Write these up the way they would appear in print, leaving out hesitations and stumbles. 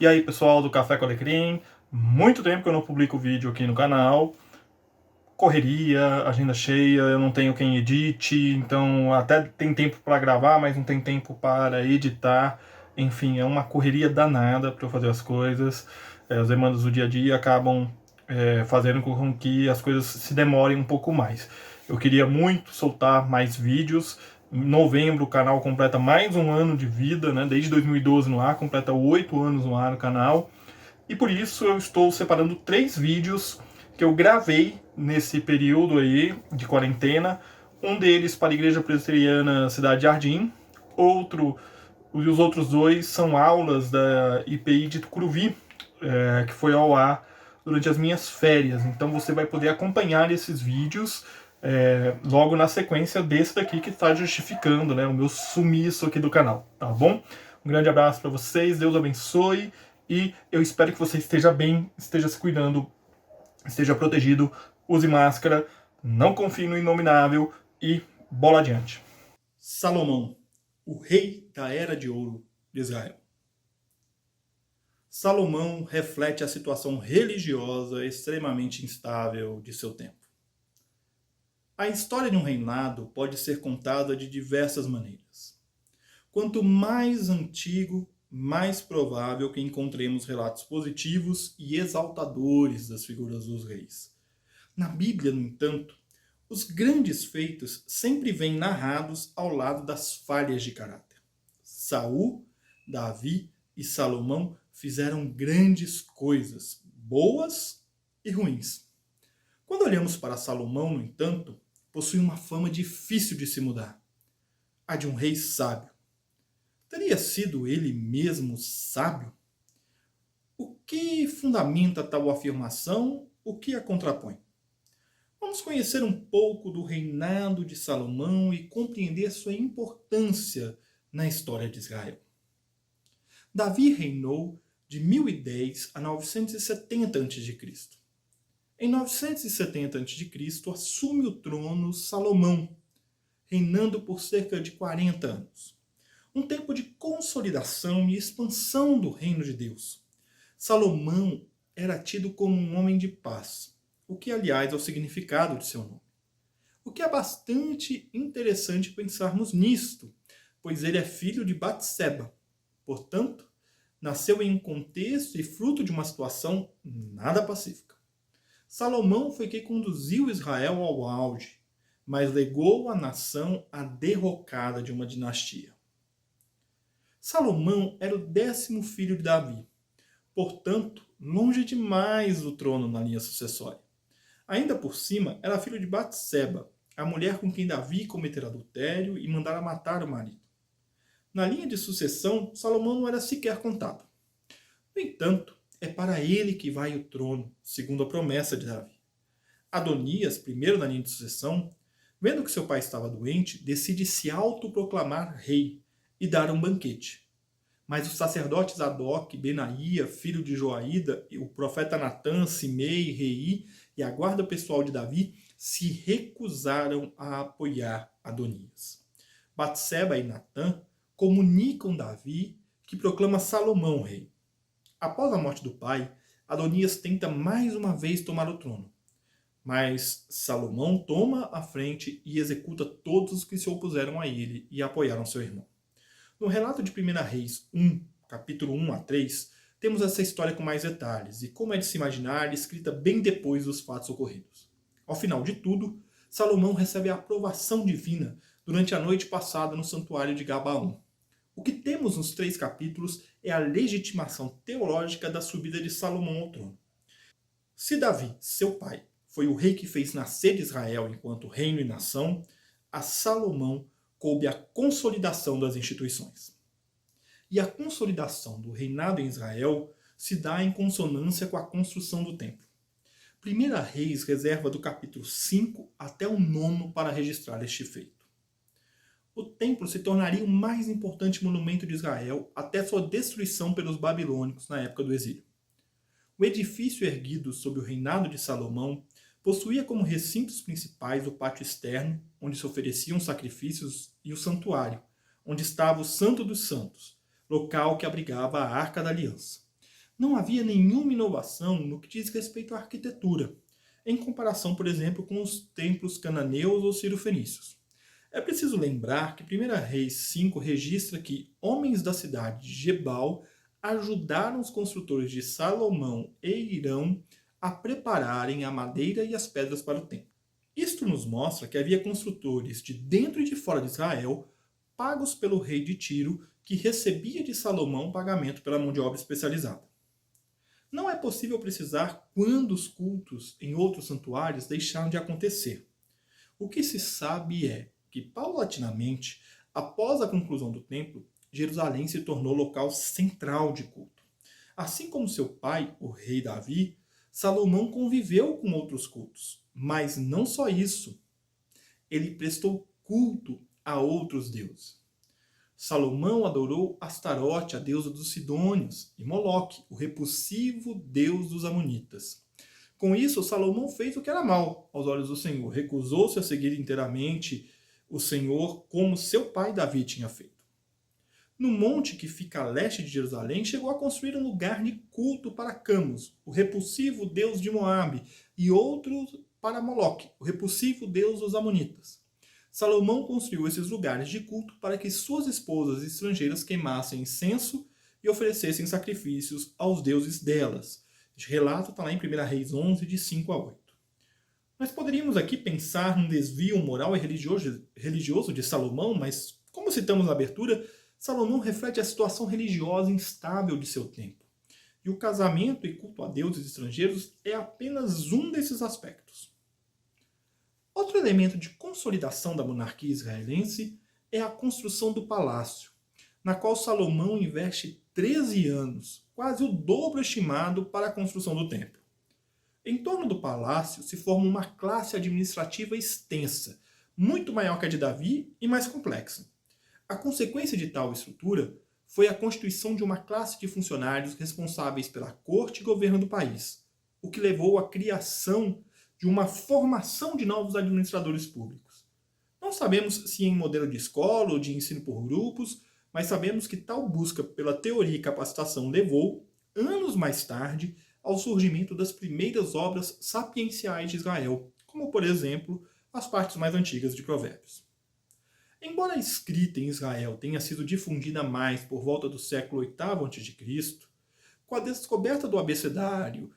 E aí, pessoal do Café com Alecrim, muito tempo que eu não publico vídeo aqui no canal, correria, agenda cheia, eu não tenho quem edite, então até tem tempo para gravar, mas não tem tempo para editar, enfim, é uma correria danada para eu fazer as coisas, as demandas do dia a dia acabam fazendo com que as coisas se demorem um pouco mais. Eu queria muito soltar mais vídeos. Em novembro o canal completa mais um ano de vida, né? Desde 2012 no ar, completa 8 anos no ar no canal. E por isso eu estou separando 3 vídeos que eu gravei nesse período aí de quarentena. Um deles para a Igreja Presbiteriana Cidade Jardim, e os outros 2 são aulas da IPI de Tucuruvi, que foi ao ar durante as minhas férias. Então você vai poder acompanhar esses vídeos logo na sequência desse daqui que está justificando, né, o meu sumiço aqui do canal, tá bom? Um grande abraço para vocês, Deus abençoe e eu espero que você esteja bem, esteja se cuidando, esteja protegido, use máscara, não confie no inominável e bola adiante. Salomão, o rei da Era de Ouro de Israel. Salomão reflete a situação religiosa extremamente instável de seu tempo. A história de um reinado pode ser contada de diversas maneiras. Quanto mais antigo, mais provável que encontremos relatos positivos e exaltadores das figuras dos reis. Na Bíblia, no entanto, os grandes feitos sempre vêm narrados ao lado das falhas de caráter. Saul, Davi e Salomão fizeram grandes coisas, boas e ruins. Quando olhamos para Salomão, no entanto, possui uma fama difícil de se mudar. A de um rei sábio. Teria sido ele mesmo sábio? O que fundamenta tal afirmação? O que a contrapõe? Vamos conhecer um pouco do reinado de Salomão e compreender sua importância na história de Israel. Davi reinou de 1010 a 970 a.C. Em 970 a.C., assume o trono Salomão, reinando por cerca de 40 anos. Um tempo de consolidação e expansão do reino de Deus. Salomão era tido como um homem de paz, o que, aliás, é o significado de seu nome. O que é bastante interessante pensarmos nisto, pois ele é filho de Batseba. Portanto, nasceu em um contexto e fruto de uma situação nada pacífica. Salomão foi quem conduziu Israel ao auge, mas legou à nação a derrocada de uma dinastia. Salomão era o 10º filho de Davi, portanto, longe demais do trono na linha sucessória. Ainda por cima, era filho de Batseba, a mulher com quem Davi cometera adultério e mandara matar o marido. Na linha de sucessão, Salomão não era sequer contado. No entanto, é para ele que vai o trono, segundo a promessa de Davi. Adonias, primeiro na linha de sucessão, vendo que seu pai estava doente, decide se autoproclamar rei e dar um banquete. Mas os sacerdotes Zadok, Benaía, filho de Joaída, o profeta Natã, Simei, Rei e a guarda pessoal de Davi se recusaram a apoiar Adonias. Batseba e Natã comunicam Davi que proclama Salomão rei. Após a morte do pai, Adonias tenta mais uma vez tomar o trono. Mas Salomão toma a frente e executa todos os que se opuseram a ele e apoiaram seu irmão. No relato de 1 Reis 1, capítulo 1 a 3, temos essa história com mais detalhes e, como é de se imaginar, escrita bem depois dos fatos ocorridos. Ao final de tudo, Salomão recebe a aprovação divina durante a noite passada no santuário de Gabaon. O que temos nos 3 capítulos é a legitimação teológica da subida de Salomão ao trono. Se Davi, seu pai, foi o rei que fez nascer Israel enquanto reino e nação, a Salomão coube a consolidação das instituições. E a consolidação do reinado em Israel se dá em consonância com a construção do templo. 1 Reis reserva do capítulo 5 até o 9 para registrar este feito. O templo se tornaria o mais importante monumento de Israel até sua destruição pelos babilônicos na época do exílio. O edifício erguido sob o reinado de Salomão possuía como recintos principais o pátio externo, onde se ofereciam sacrifícios, e o santuário, onde estava o Santo dos Santos, local que abrigava a Arca da Aliança. Não havia nenhuma inovação no que diz respeito à arquitetura, em comparação, por exemplo, com os templos cananeus ou cirofenícios. É preciso lembrar que 1 Reis 5 registra que homens da cidade de Gebal ajudaram os construtores de Salomão e Irão a prepararem a madeira e as pedras para o templo. Isto nos mostra que havia construtores de dentro e de fora de Israel, pagos pelo rei de Tiro, que recebia de Salomão pagamento pela mão de obra especializada. Não é possível precisar quando os cultos em outros santuários deixaram de acontecer. O que se sabe é que, paulatinamente, após a conclusão do templo, Jerusalém se tornou local central de culto. Assim como seu pai, o rei Davi, Salomão conviveu com outros cultos. Mas não só isso, ele prestou culto a outros deuses. Salomão adorou Astarote, a deusa dos Sidônios, e Moloque, o repulsivo deus dos Amonitas. Com isso, Salomão fez o que era mal aos olhos do Senhor. Recusou-se a seguir inteiramente o Senhor como seu pai Davi tinha feito. No monte que fica a leste de Jerusalém, chegou a construir um lugar de culto para Camus, o repulsivo deus de Moabe, e outro para Moloque, o repulsivo deus dos Amonitas. Salomão construiu esses lugares de culto para que suas esposas estrangeiras queimassem incenso e oferecessem sacrifícios aos deuses delas. Este relato está lá em 1 Reis 11, de 5 a 8. Nós poderíamos aqui pensar num desvio moral e religioso de Salomão, mas, como citamos na abertura, Salomão reflete a situação religiosa instável de seu tempo. E o casamento e culto a deuses estrangeiros é apenas um desses aspectos. Outro elemento de consolidação da monarquia israelense é a construção do palácio, na qual Salomão investe 13 anos, quase o dobro estimado para a construção do templo. Em torno do palácio se forma uma classe administrativa extensa, muito maior que a de Davi e mais complexa. A consequência de tal estrutura foi a constituição de uma classe de funcionários responsáveis pela corte e governo do país, o que levou à criação de uma formação de novos administradores públicos. Não sabemos se em modelo de escola ou de ensino por grupos, mas sabemos que tal busca pela teoria e capacitação levou, anos mais tarde, ao surgimento das primeiras obras sapienciais de Israel, como, por exemplo, as partes mais antigas de Provérbios. Embora a escrita em Israel tenha sido difundida mais por volta do século VIII a.C., com a descoberta do abecedário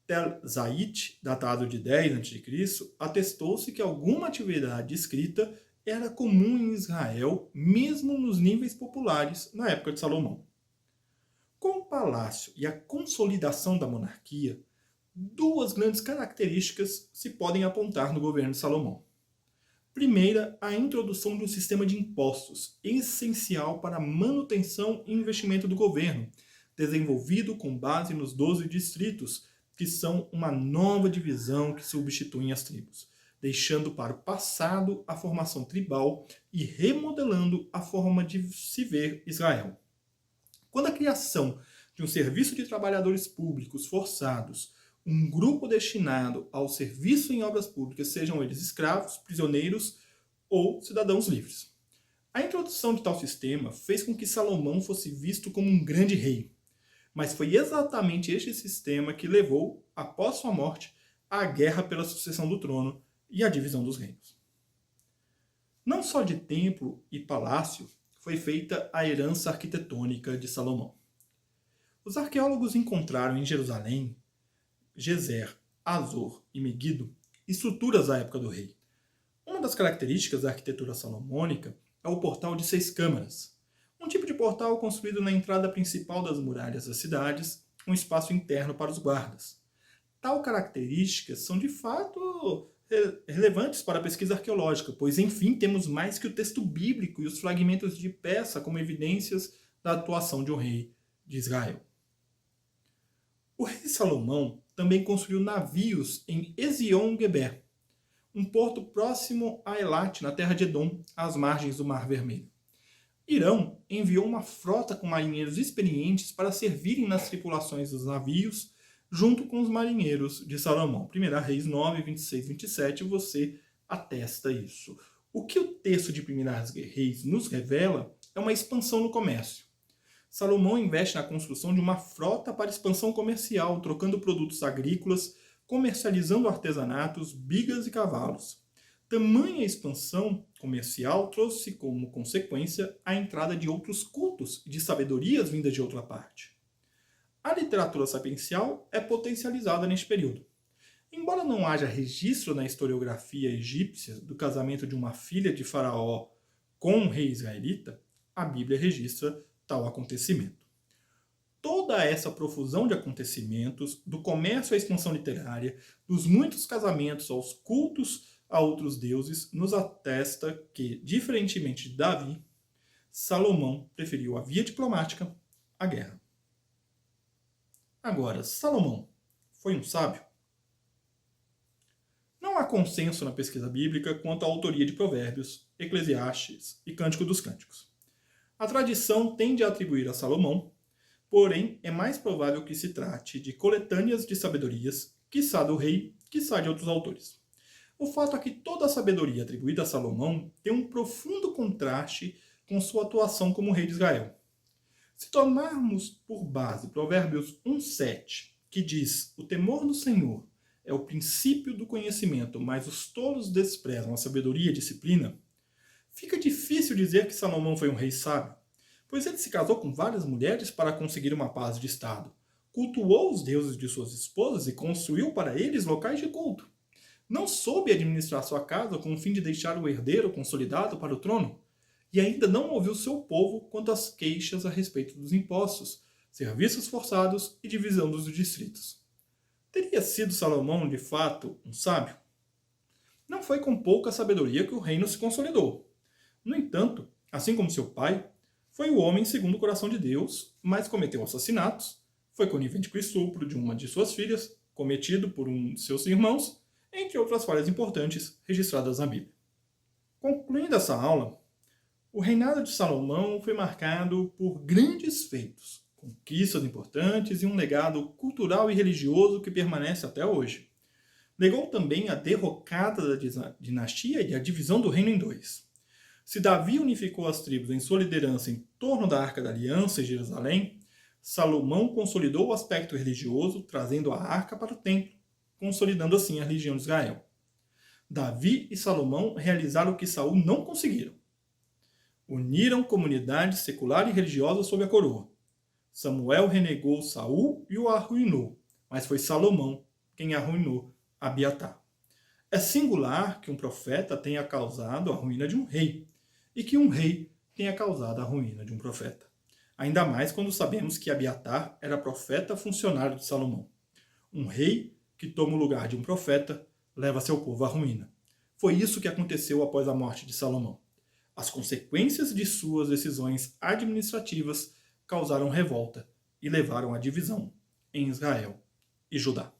Tel Zait, datado de 10 a.C., atestou-se que alguma atividade escrita era comum em Israel, mesmo nos níveis populares, na época de Salomão. Com o palácio e a consolidação da monarquia, duas grandes características se podem apontar no governo de Salomão. Primeira, a introdução de um sistema de impostos, essencial para a manutenção e investimento do governo, desenvolvido com base nos 12 distritos, que são uma nova divisão que substituem as tribos, deixando para o passado a formação tribal e remodelando a forma de se ver Israel. Quando a criação de um serviço de trabalhadores públicos forçados, um grupo destinado ao serviço em obras públicas, sejam eles escravos, prisioneiros ou cidadãos livres. A introdução de tal sistema fez com que Salomão fosse visto como um grande rei, mas foi exatamente este sistema que levou, após sua morte, à guerra pela sucessão do trono e à divisão dos reinos. Não só de templo e palácio foi feita a herança arquitetônica de Salomão. Os arqueólogos encontraram em Jerusalém, Gezer, Azor e Meguido estruturas da época do rei. Uma das características da arquitetura salomônica é o portal de 6 câmaras, um tipo de portal construído na entrada principal das muralhas das cidades, um espaço interno para os guardas. Tal características são de fato relevantes para a pesquisa arqueológica, pois enfim temos mais que o texto bíblico e os fragmentos de peça como evidências da atuação de um rei de Israel. O rei Salomão também construiu navios em Ezion-Geber, um porto próximo a Elat, na terra de Edom, às margens do Mar Vermelho. Irão enviou uma frota com marinheiros experientes para servirem nas tripulações dos navios, junto com os marinheiros de Salomão. 1 Reis 9, 26 e 27, você atesta isso. O que o texto de 1 Reis nos revela é uma expansão no comércio. Salomão investe na construção de uma frota para expansão comercial, trocando produtos agrícolas, comercializando artesanatos, bigas e cavalos. Tamanha expansão comercial trouxe como consequência a entrada de outros cultos e de sabedorias vindas de outra parte. A literatura sapiencial é potencializada neste período. Embora não haja registro na historiografia egípcia do casamento de uma filha de Faraó com um rei israelita, a Bíblia registra tal acontecimento. Toda essa profusão de acontecimentos, do comércio à expansão literária, dos muitos casamentos aos cultos a outros deuses, nos atesta que, diferentemente de Davi, Salomão preferiu a via diplomática à guerra. Agora, Salomão foi um sábio? Não há consenso na pesquisa bíblica quanto à autoria de Provérbios, Eclesiastes e Cântico dos Cânticos. A tradição tende a atribuir a Salomão, porém é mais provável que se trate de coletâneas de sabedorias, quiçá do rei, quiçá de outros autores. O fato é que toda a sabedoria atribuída a Salomão tem um profundo contraste com sua atuação como rei de Israel. Se tomarmos por base Provérbios 1,7, que diz: "O temor do Senhor é o princípio do conhecimento, mas os tolos desprezam a sabedoria e a disciplina", fica difícil dizer que Salomão foi um rei sábio, pois ele se casou com várias mulheres para conseguir uma paz de estado, cultuou os deuses de suas esposas e construiu para eles locais de culto. Não soube administrar sua casa com o fim de deixar o herdeiro consolidado para o trono, e ainda não ouviu seu povo quanto às queixas a respeito dos impostos, serviços forçados e divisão dos distritos. Teria sido Salomão, de fato, um sábio? Não foi com pouca sabedoria que o reino se consolidou. No entanto, assim como seu pai, foi o homem segundo o coração de Deus, mas cometeu assassinatos, foi conivente com o estupro de uma de suas filhas, cometido por um de seus irmãos, entre outras falhas importantes registradas na Bíblia. Concluindo essa aula, o reinado de Salomão foi marcado por grandes feitos, conquistas importantes e um legado cultural e religioso que permanece até hoje. Legou também a derrocada da dinastia e a divisão do reino em dois. Se Davi unificou as tribos em sua liderança em torno da Arca da Aliança em Jerusalém, Salomão consolidou o aspecto religioso, trazendo a arca para o templo, consolidando assim a religião de Israel. Davi e Salomão realizaram o que Saul não conseguiram. Uniram comunidade secular e religiosa sob a coroa. Samuel renegou Saul e o arruinou, mas foi Salomão quem arruinou Abiatar. É singular que um profeta tenha causado a ruína de um rei, e que um rei tenha causado a ruína de um profeta. Ainda mais quando sabemos que Abiatar era profeta funcionário de Salomão. Um rei que toma o lugar de um profeta leva seu povo à ruína. Foi isso que aconteceu após a morte de Salomão. As consequências de suas decisões administrativas causaram revolta e levaram à divisão em Israel e Judá.